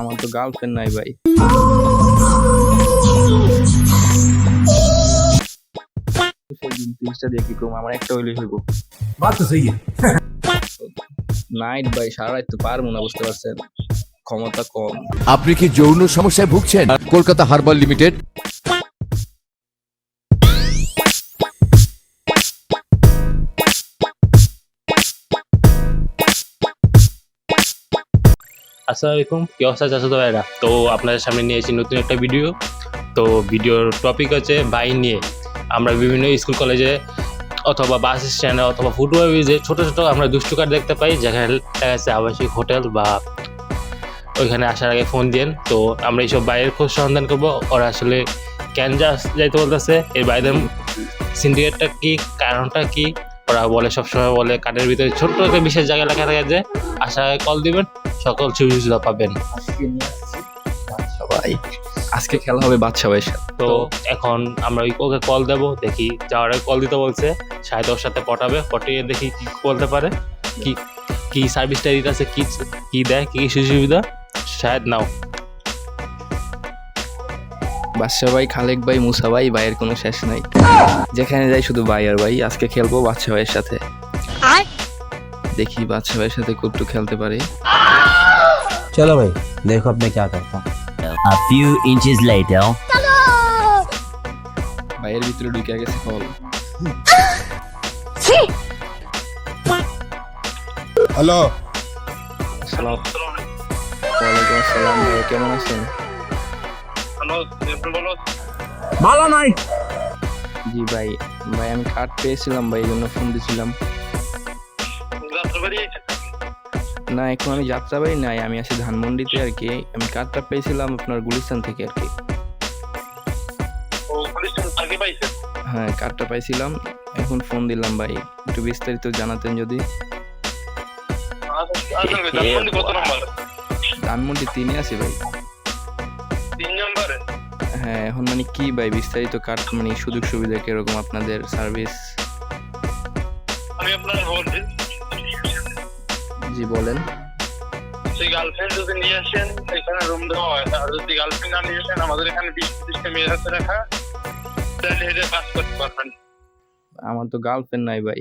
আমার তো গার্লফ্রেন্ড নাই ভাই। দিন 30টা দিয়ে কি করবো, আমার একটা হইলেই হইব। बात तो सही है। নাইট ভাই, সারা রাত তো পারবো না, বুঝতে পারছেন, ক্ষমতা কম। আপনি কি যৌন সমস্যায় ভুগছেন? Kolkata herbal limited. আসসালামু আলাইকুম, কি অবস্থা চাচাতো ভাইরা? তো আপনাদের সামনে নিয়ে এসেছি নতুন একটা ভিডিও। তো ভিডিওর টপিক হচ্ছে বাইক নিয়ে। আমরা বিভিন্ন স্কুল কলেজে অথবা বাস স্ট্যান্ডে অথবা ফুটওভার ব্রিজে ছোটো ছোটো আমরা দুষ্টুকার দেখতে পাই, যেখানে দেখা যাচ্ছে আবাসিক হোটেল বা ওইখানে আসার আগে ফোন দেন। তো আমরা এইসব বাইরের খোঁজ সন্ধান করবো, ওরা আসলে কেন যাইতে বলতেছে, এই বাইরের সিন্ডিকেটটা কি, কারণটা কি। ওরা বলে, সবসময় বলে কাঠের ভিতরে ছোট্ট একটা বিশেষ জায়গায় লেখা থাকে যে আসার আগে কল দিবেন, সকল সুবিধা পাবেন। ভাই আজকে খেলা হবে বাদশা ভাইয়ের সাথে। তো এখন আমরা ওকে কল দেবো, দেখি যাওয়ার আগে কল দিতে বলছে, সাড়ে 10 সাথে পটাবে, পটিয়ে দেখি কি বলতে পারে, কি কি সার্ভিসটা দিতে আছে, কি দেয়, কি কি সুযোগ সুবিধা। শায়দ নাও বাদশা ভাই, খালেক ভাই, মুসা ভাই, ভাইয়ের কোনো শেষ নাই। যেখানে যাই শুধু ভাই আর ভাই। আজকে খেলবো বাদশা ভাইয়ের সাথে, দেখি বাদশা ভাইয়ের সাথে কতটুকু খেলতে পারি। चलो भाई देखो अब मैं क्या करता हूँ। A few inches later. ভাইয়ের ভিতরে ঢুকে গেছে কল। हेलो ওয়ালাইকুম আসসালাম ভাই, কেমন আছেন? माला नहीं। জি ভাই, ভাই আমি কার্ড পেয়েছিলাম ভাই, এই জন্য ফোন দিয়েছিলাম। না, এখন আমি যাত্রাবাড়ি নাই, আমি আছি ধানমন্ডিতে আর কি। আমি কার্ডটা পেয়েছিলাম আপনার গুলিস্তান থেকে আর কি। হ্যাঁ, কার্ডটা পাইছিলাম, এখন ফোন দিলাম ভাই, একটু বিস্তারিত জানাতেন যদি। ধানমন্ডি 3-এ আছি ভাই। হ্যাঁ, এখন মানে কি ভাই বিস্তারিত কার্ড মানে সুযোগ সুবিধা কিরকম আপনাদের সার্ভিস? আমি আপনার বলছি, জি বলেন। সেই গার্লফ্রেন্ড যদি নিয়ে আসেন এখানে রুম দেওয়া হয়, আর যদি গার্লফ্রেন্ড না নিয়ে আসেন আমাদের এখানে 20-30টা মেয়ের হাতে রাখা, তাহলে হেঁটে কাজ করতে পারবেন। আমার তো গার্লফ্রেন্ড নাই ভাই।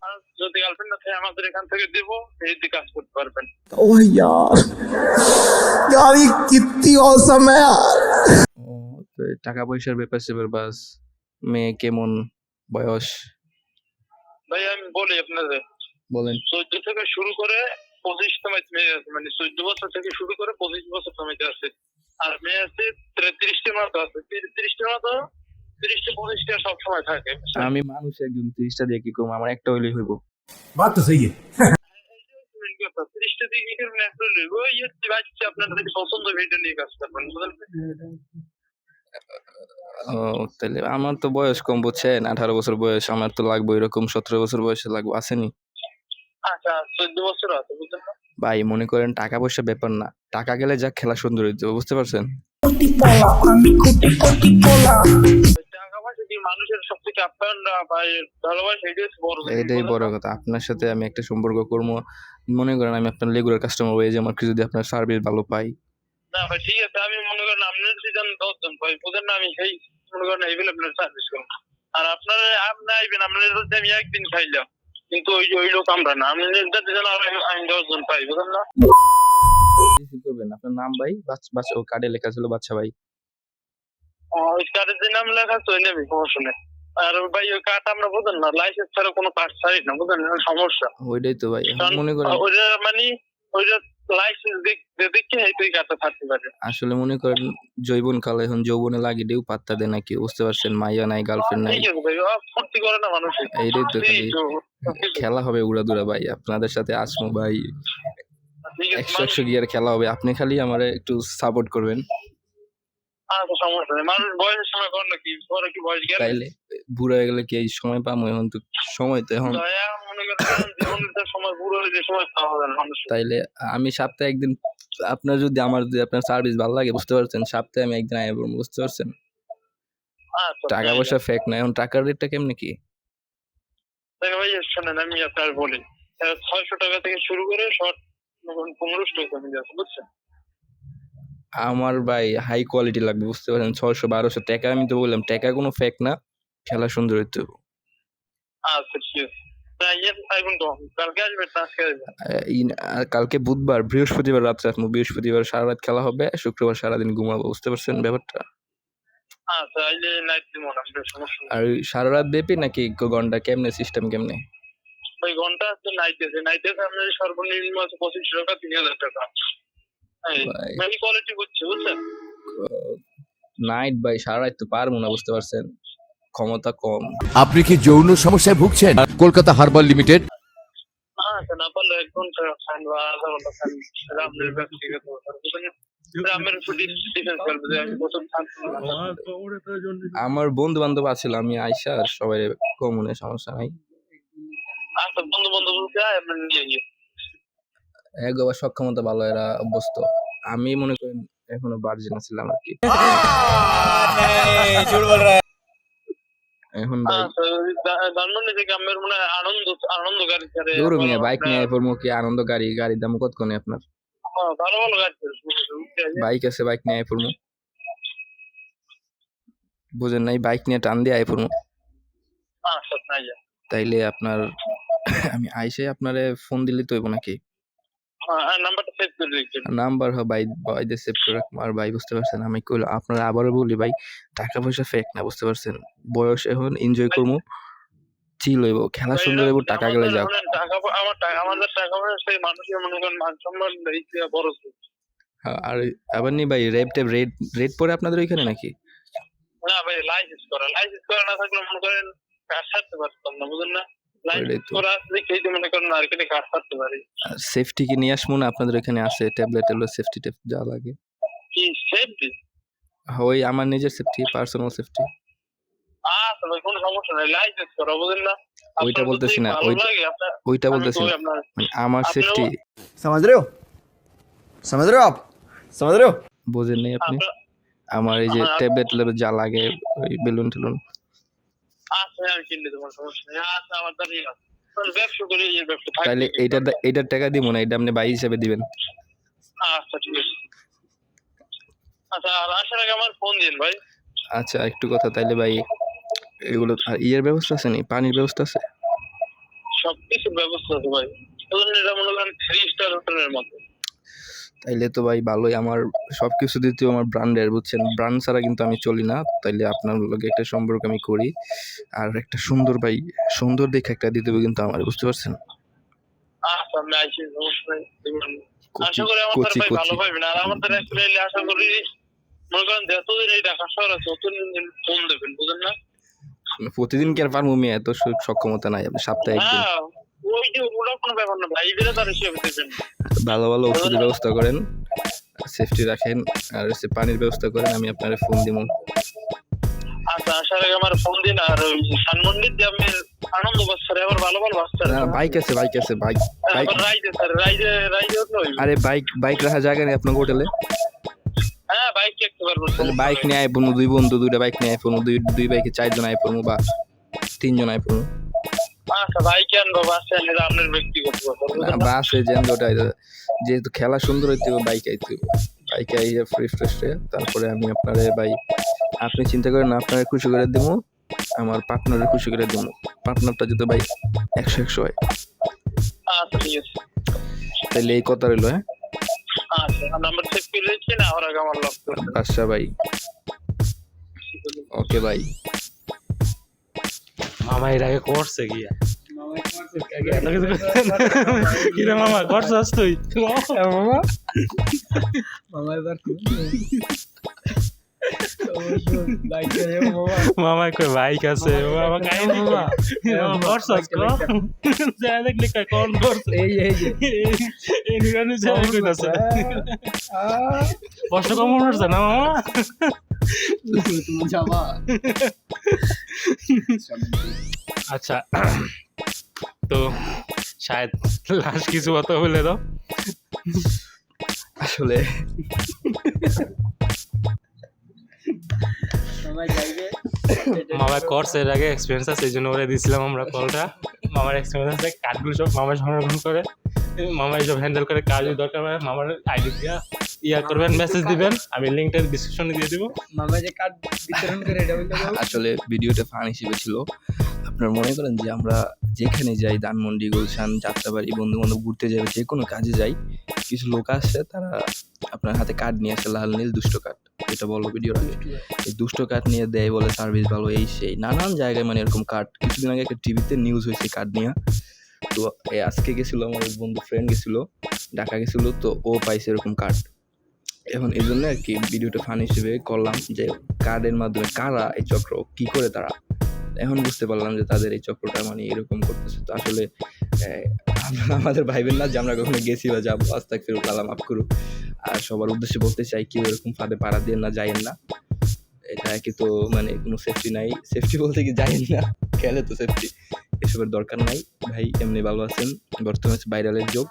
আর যদি গার্লফ্রেন্ড না থাকে আমাদের এখান থেকে দেবো, হেঁটে কাজ করতে পারবেন। ओह यार यार ये कितनी औसम है यार। ও, তো এই টাকা পয়সার ব্যাপার স্যাপার বাস, মেয়ে কেমন, বয়স ভাই আমি বলি আপনাদের, বলেন। 14 থেকে শুরু করে 25 সময়তে মেয়ে আছে, মানে 14 বছর থেকে শুরু করে 25 বছর সময়তে আছে। আর মেয়ে আছে 33টির মতো আছে, 30টির মতো, 30-25টা সব সময় থাকে। আমি মানুষ একজন, 30টা দিয়ে কি করবো, আমার একটা হইলেই হইব। बात तो सही है। 30টা দিকে আপনাদের পছন্দ ভিডিও নিয়ে কাজ করবেন, বুঝলেন? ও, তাহলে আমার তো বয়স কম, বুঝছেন, 18 বছর বয়স, আমার তো লাগবে এরকম 17 বছর বয়সে লাগবে, আসেনি আচ্ছা 14 বছর আছে, বুঝলেন না? ভাই। মনে করেন টাকা পয়সা ব্যাপার না, টাকা গেলে যা খেলা সুন্দর হইতে হবে, বুঝতে পারছেন। টাকা পয়সা কি মানুষের সব থেকে আপ্যায়ন না ভাই, ভালোবাসা এটাই হচ্ছে বড় জিনিস, এটাই বুঝলেন বড় না? কথা। আপনার সাথে আমি একটা সম্পর্ক করবো, মনে করেন আমি আপনার রেগুলার কাস্টমার হয়ে যে আমাকে যদি আপনার সার্ভিস ভালো পাই। না ভাই ঠিক আছে, আমি মনে করেন আপনার যদি জান 10 জন ভাই, বুঝলেন না, আমি সেই মনে করেন এইগুলো আপনার সার্ভিস করবো। আর আপনারা আপনি আইবেন, আপনার যদি আমি একদিন খাইলাম, কিন্তু ওই লোক আমরা না, আপনি যদি জান আমি 10 জন পাই, বুঝলেন না? রিসিভ করবেন। আপনার নাম ভাই? বাচ্চা ও কার্ডে লেখা ছিল বাচ্চা ভাই। ওই কার্ডের যে নাম লেখা আছে ওই নেবি, সমস্যা নেই। আর ভাই ওই কার্ড আমরা বুঝেন না, লাইসেন্স ছাড়া কোনো কার্ড ছাড়ি না, বুঝলেন না, সমস্যা। ওইটাই তো ভাই, এখন কারণ মনে করেন ওইটা মানে ওইটা লাইসেন্স দেখে এই তুই কার্ডটা থাকতে পারে। আসলে মনে করেন যৌবন কাল, এখন যৌবনে লাগিয়েও পাত্তা দেয় না কেউ, বুঝতে পারছেন। মাইয়া নাই, গার্লফ্রেন্ড নাই, ঠিক আছে ভাই, ফুর্তি করে না মানুষ। এইটাই তো খালি খেলা হবে উড়াদুরা ভাই। আপনাদের সাথে আসমু ভাই, 100 গিয়ার খেলা হবে। আপনি খালি আমারে একটু সাপোর্ট করবেন, আচ্ছা সমস্যা নেই, মানুষ বয়সের সময় কর না, কি পরে কি বয়স গেলে তাইলে বুড়ো হয়ে গেলে কি এই সময় পাবো? এখন তো সময় তো এখন। দয়া মনে করেন জীবনের সময় পুরো যে সময় পাওয়া যায় না মানুষ। তাইলে আমি সপ্তাহে একদিন, আপনার যদি আপনার সার্ভিস ভালো লাগে, বুঝতে পারছেন, সপ্তাহে আমি একদিন আয়া পড়বো, বুঝতে পারছেন। আচ্ছা টাকা পয়সা ফেক না, এখন টাকার রেটটা কেমনে কি? ভাই শোনেন আমি আপনার বলি, 600 টাকা থেকে শুরু করে শর্ট 1500 টাকা আছে, বুঝছেন? আমার ভাই হাই কোয়ালিটি লাগবে, বুঝতে পারেন? 600-1200 টাকা, আমি তো বললাম টাকা কোনো ফ্যাক্ট না, খেলা সুন্দর হইতে হবে। আচ্ছা ঠিক আছে। না ইয়ে থাকবেন তো, কালকে আসবেন না আজকে আসবেন? আর কালকে বুধবার, বৃহস্পতিবার রাত্রে আসবো। বৃহস্পতিবার সারা রাত খেলা হবে, শুক্রবার সারাদিন ঘুমাবো, বুঝতে পারছেন ব্যাপারটা? আচ্ছা এই যে নাইট দিব না, আপনার সমস্যা নেই। আর ওই সারা রাত ব্যাপী নাকি ঘন্টা, কেমনে সিস্টেম কেমনে? ওই ঘন্টা আছে নাইট আছে আপনার সর্বনিম্ন আছে 2500 টাকা 3000 টাকা। ভাই। মানে কোয়ালিটি বুঝছে, বুঝছেন? নাইট ভাই সারা রাত তো পারবো না, বুঝতে পারছেন? ক্ষমতা কম। আপনি কি যৌন সমস্যায় ভুগছেন? Kolkata herbal limited. আচ্ছা না পারলে 1 ঘন্টা খান বা আধা ঘন্টা খান, সেটা আপনার ব্যক্তিগত ব্যাপার, বুঝলেন? সেটা আমার উপর ডিপেন্ড করবে যে আমি কত খাচ্ছি না খাচ্ছি। আমার বন্ধু বান্ধব আছিল, আমি আইসা আর সবাই কমনে, সমস্যা নাই। আচ্ছা বন্ধু বন্ধু বলতে আপনার নিয়ে গিয়ে একবার সক্ষমতা ভালো, এরা অভ্যস্ত। আমি মনে করেন এখনো ভার্জিন ছিলাম আর কি। এখন ভাই আচ্ছা ধানমন্ডি থেকে আমার মনে হয় আনন্দ গাড়ি ছাড়ে দূর মিয়া, বাইক নিয়ে পড়বো কি? আনন্দ গাড়ি, গাড়ির দাম কত কোনে আপনার? ভালো ভালো গাড়ি ছাড়ে বাইক আছে, বাইক নিয়ে আয় পড়বো, বুঝেন নাই? বাইক নিয়ে টান দিয়ে আয় পড়বো। আচ্ছা নাই যা তাইলে আপনার আমি আইসে আপনারে ফোন দিলে তো হইব নাকি? হ্যাঁ নাম্বারটা সেভ করে রেখেছি। নাম্বার ভাই ভাইদের সেভ করে রাখবো। আর ভাই বুঝতে পারছেন, আমি কইল আপনারা আবারও বলি ভাই, টাকা পয়সা ফেক না, বুঝতে পারছেন? বয়স এখন এনজয় করবো, চিল হইব, খেলা সুন্দর হইব, টাকা গেলে যাক। আমাদের টাকা পয়সা সেই মানুষের মনে করেন মান সম্মান এই যে বড় কিছু। হ্যাঁ, আর আবার নি ভাই রেড পরে আপনাদের ওইখানে নাকি? না ভাই লাইসেন্স করা না থাকলে মনে করেন কাজ ছাড়তে পারতাম না, বুঝলেন না? লাইসেন্স করা আসলে সেই যে মনে করেন আর কি কাজ ছাড়তে পারি। সেফটি কি নিয়ে আসবো না? আপনাদের ওইখানে আছে ট্যাবলেট সেফটি টেপ যা লাগে? কি সেফটি? ওই আমার নিজের সেফটি, পার্সোনাল সেফটি। আচ্ছা ভাই কোনো সমস্যা নাই, লাইসেন্স করা, বুঝলেন না? ওইটা আপনার বলতেছি যদি না, ভালো লাগে আপনার ওইটা আমি বলতেছি কই না, আপনার মানে আমার আপনিও- সেফটি। समझ रहे हो समझ रहे हो आप समझ रहे हो বোঝেন নাই আপনি? আপনার আমার এই যে আমার- ট্যাবলেট যা লাগে, ওই বেলুন টেলুন। আচ্ছা আমি কিনে দেবো, সমস্যা নেই। আচ্ছা আমার দাঁড়িয়ে আছে ব্যবসা করি, এই ব্যবসা থাকবে। তাহলে এইটার টাকা দিব না, এটা আপনি বাই হিসাবে দিবেন। আচ্ছা ঠিক আছে। আচ্ছা আর আসার আগে আমার ফোন দিন ভাই। আচ্ছা একটু কথা, তাইলে ভাই এগুলো আর ইয়ের ব্যবস্থা আছে নি? পানির ব্যবস্থা আছে? সবকিছুর ব্যবস্থা আছে ভাই, ধরুন এটা মনে করেন 3 স্টার হোটেলের মতো। তাইলে তো ভাই ভালোই, আমার সবকিছু দিতেও আমার ব্র্যান্ডের, বুঝছেন? ব্র্যান্ড ছাড়া কিন্তু আমি চলি না। তাইলে আপনার লগে একটা সম্পর্ক আমি করি, আর একটা সুন্দর ভাই, সুন্দর দেখে একটা দিতে হবে কিন্তু আমার, বুঝতে পারছেন? আচ্ছা আমি আইসি, সমস্যা নেই, দেবেন। কচি আশা করি আমার কচি ভাই ভালো কচি পাইবেন। আর আমাদের অ্যাকচুয়ালি আশা করি মনে করেন যতদিন এই ঢাকা শহর আছে ততদিন ফোন দেবেন, বুঝলেন না? প্রতিদিন কি আর পারবো মিয়া? এত সক্ষমতা নাই। আপনি সপ্তাহে একদিন হ্যাঁ ওই যে ওটা কোনো ব্যাপার না ভাই, এটা তার হিসেবে দেবেন। ভালো ভালো ওষুধের ব্যবস্থা করেন, সেফটি রাখেন, আর হচ্ছে পানির ব্যবস্থা করেন। আমি আপনার ফোন দিব। আচ্ছা আসার আগে আমার ফোন দিন। আর ওই ধানমন্ডির যে আমি আনন্দ বাচ্চারে আবার ভালো ভালো বাচ্চা বাইক আছে, বাইক বাইক। রাইডে স্যার রাইডে হতো। আরে বাইক রাখা জায়গা নেই আপনার হোটেলে? হ্যাঁ বাইক দেখতে পারবো। বাইক নিয়ে আয় পড়বো, দুই বন্ধু দুইটা বাইক নিয়ে আয় পড়বো, দুই বাইকে 4 জন আয় পড়বো বা 3 জন আয় পড়বো। আচ্ছা বাইক আনবো, বাস আনলে আপনার ব্যক্তিগত ব্যাপার। বাসে যেন ওটা, যেহেতু খেলা সুন্দর হইতে হবে, বাইক আইতে হবে। বাইকে আইয়া ফ্রেশ হয়ে তারপরে আমি আপনারে ভাই, আপনি চিন্তা করেন না, আপনারে খুশি করে দিব, আমার পার্টনারে খুশি করে দিব। পার্টনারটা যদি ভাই 100 হয়, আচ্ছা ঠিক আছে। তাইলে এই কথা রইলো। হ্যাঁ আচ্ছা নাম্বার সেভ করে দিচ্ছি না, ওরা আমার লক করবে। বাদশা ভাই, ওকে ভাই। মামা এর আগে করছে গিয়া কিরে মামা করছস তুই? মামা কই বাইক আছে, মামা কাহিনী মামা করছস কো যা দেখলি কই কোন করছ? এই নিগানি যাই কইতাছে কষ্ট কম হচ্ছে না মামা? আচ্ছা তো শায়দ লাস্ট কিছু কথা বলে দাও। আসলে মামা কোর্স এর আগে এক্সপিরিয়েন্স আছে, এই জন্য ওরে দিছিলাম আমরা কলটা। মামার এক্সপিরিয়েন্স আছে, কার্ডগুলো সব মামা সংরক্ষণ করে, মামা এইসব হ্যান্ডেল করে। কাজ যদি দরকার হয় মামার আইডি দিয়া করবেন, মেসেজ দিবেন, আমি লিঙ্কটা ডিসক্রিপশনে দিয়ে দিব। মামা যে কার্ড বিতরণ করে এটা বলতে পারবো? আসলে ভিডিওটা ফান হিসেবে ছিল। আপনারা মনে করেন যে আমরা যেখানে যাই, ধানমন্ডি, গুলশান, যাত্রাবাড়ি, বন্ধু বান্ধব ঘুরতে যাই, যে কোনো কাজে যাই, কিছু লোক আসে, তারা আপনার হাতে কার্ড নিয়ে আসে, লাল নীল দুষ্ট কার্ড, এটা বললো ভিডিওর আগে। এই দুষ্ট কার্ড নিয়ে দেয়, বলে সার্ভিস ভালো, এই সেই নানান জায়গায় মানে এরকম কার্ড। কিছুদিন আগে একটা টিভিতে নিউজ হয়েছে কার্ড নিয়ে। তো আজকে গেছিলো আমার এক বন্ধু, ফ্রেন্ড গেছিলো, ঢাকা গেছিলো, তো ও পাইছে এরকম কার্ড। এখন এই জন্য আর কি ভিডিওটা ফান হিসেবে করলাম যে কার্ডের মাধ্যমে কারা এই চক্র কি করে তারা। এখন বুঝতে পারলাম যে তাদের এই চক্রটা মানে এরকম করতেছে। তো আসলে আমাদের ভাইবেন না যে আমরা কখনো গেছি বা যাবো, আস্তাগফিরুল্লাহ, আল্লাহ মাফ করুক। আর সবার উদ্দেশ্যে বলতে চাই, কেউ এরকম ফাঁদে পাড়া দিয়ে না, যাইয়েন না। এটা কি তো মানে কোনো সেফটি নাই, সেফটি বলতে কি যাইয়েন না, খেলে তো সেফটি, এসবের দরকার নাই ভাই। এমনি ভালো আছেন, বর্তমানে ভাইরালের যোগ,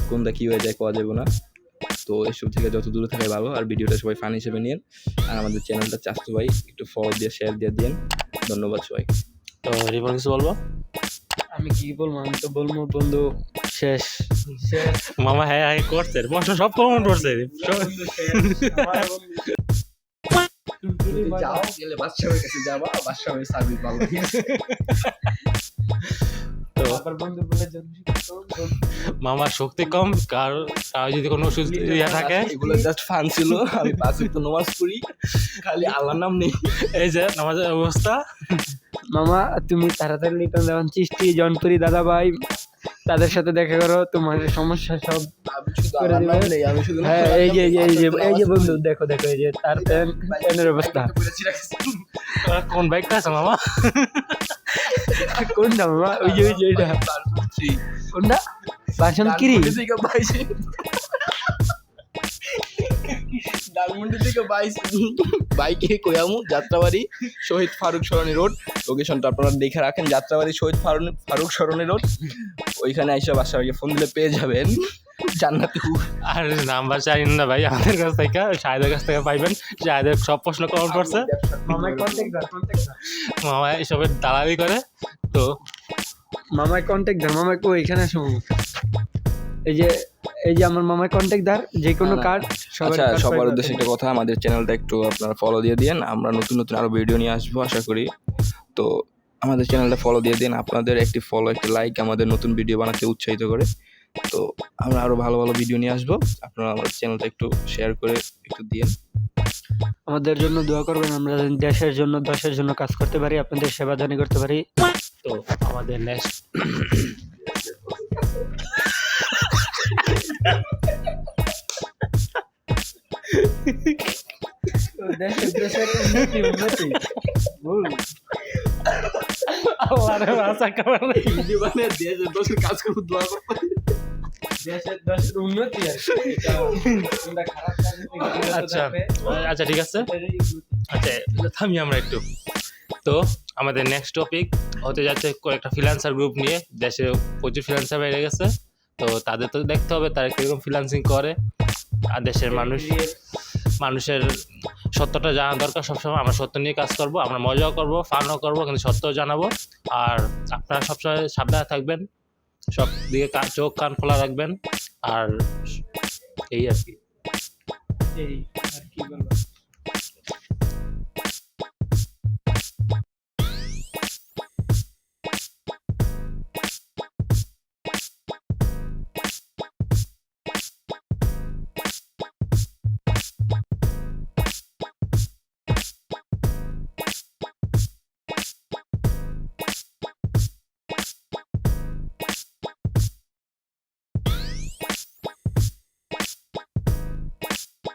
কোনটা কি হয়ে যায় কোয়া যাবে না। তো এসব থেকে যত দূরে থাকাই ভালো। আর ভিডিওটা সবাই ফান হিসেবে নিন। আর আমাদের চ্যানেলটা চাস্তু ভাই একটু ফলো দিয়ে শেয়ার দিয়ে দিন। ধন্যবাদ সবাই। তো রিপন কিছু বলবো? আমি কি বলবো, আমি তো বলবো বন্ধু শেষ শেষ মামা হ্যাঁ হ্যাঁ করছে, বন্ধু সব কমেন্ট করছে। যাও গেলে বাদশাহের কাছে যাবা, বাদশাহের সার্ভিস ভালো। তো আবার বন্ধু বলে মামার শক্তি কম, কার যদি কোনো ওষুধ ইয়া থাকে। এগুলো জাস্ট ফান ছিল। আমি 5 ওয়াক্ত নামাজ পড়ি, খালি আল্লাহর নাম নেই। এই যে নামাজের অবস্থা। মামা তুমি তাড়াতাড়ি লিটন দেওয়ান চিষ্টি, জনপুরি দাদা ভাই, তাদের সাথে দেখা করো, তোমার সমস্যা সব আমি শুধু করে আল্লাহর নাম দিবে। নেই, আমি শুধু হ্যাঁ এই যে বন্ধু দেখো এই যে তার প্যানের অবস্থা। কোন বাইকটা আছে মামা? কোনটা মামা? ওই যে এটা কোনটা? বাসন কিরি ডালমন্ডি থেকে বাইকে কয়ামু যাত্রাবাড়ি শহীদ ফারুক সরণি রোড। লোকেশনটা আপনারা দেখে রাখেন, যাত্রাবাড়ি শহীদ ফারুক সরণি রোড। ওইখানে এসে বাসাকে ফোন দিলে পেয়ে যাবেন জান্নাতে। আর নাম্বার চাই না ভাই আমাদের কাছ থেকে, শাহেদের কাছ থেকে পাইবেন। শাহেদের সব প্রশ্ন কমেন্ট করছে, মামায় কন্ট্যাক্ট দাও মামা এসবের দালালি করে। তো মামায় কন্ট্যাক্ট দাও, মামায় কো এখানে আসো। এই যে আমার মামায় কন্ট্যাক্ট দাও, যে কোনো কার্ড আচ্ছা, সবার উদ্দেশ্যে একটা কথা, আমাদের চ্যানেলটা একটু আপনারা ফলো দিয়ে দিন। আমরা নতুন নতুন আরো ভিডিও নিয়ে আসবো আশা করি। তো আমাদের চ্যানেলটা ফলো দিয়ে দিন। আপনাদের একটি ফলো, একটি লাইক আমাদের নতুন ভিডিও বানাতে উৎসাহিত করে। তো আমরা আরো ভালো ভালো ভিডিও নিয়ে আসবো। আপনারা আমাদের চ্যানেলটা একটু শেয়ার করে একটু দিন। আমাদের জন্য দোয়া করবেন, আমরা দেশের জন্য কাজ করতে পারি, আপনাদের সেবা দানি করতে পারি। তো আমাদের নেক্সট কাজ করবো, দোয়া করবো, দেশের উন্নতি আর কি। আচ্ছা আচ্ছা ঠিক আছে। আচ্ছা থামি আমরা একটু। তো আমাদের নেক্সট টপিক হতে যাচ্ছে কয়েকটা ফ্রিল্যান্সার গ্রুপ নিয়ে। দেশে প্রচুর ফ্রিল্যান্সার বেড়ে গেছে, তো তাদের তো দেখতে হবে তারা কীরকম ফ্রিল্যান্সিং করে। আর দেশের মানুষের সত্যটা জানা দরকার সবসময়। আমরা সত্য নিয়ে কাজ করব, আমরা মজাও করব, ফানও করব, কিন্তু সত্যও জানাবো। আর আপনারা সবসময় সাবধানে থাকবেন, সব দিকে চোখ কান খোলা রাখবেন। আর এই আর কি এই আর কি বলবো।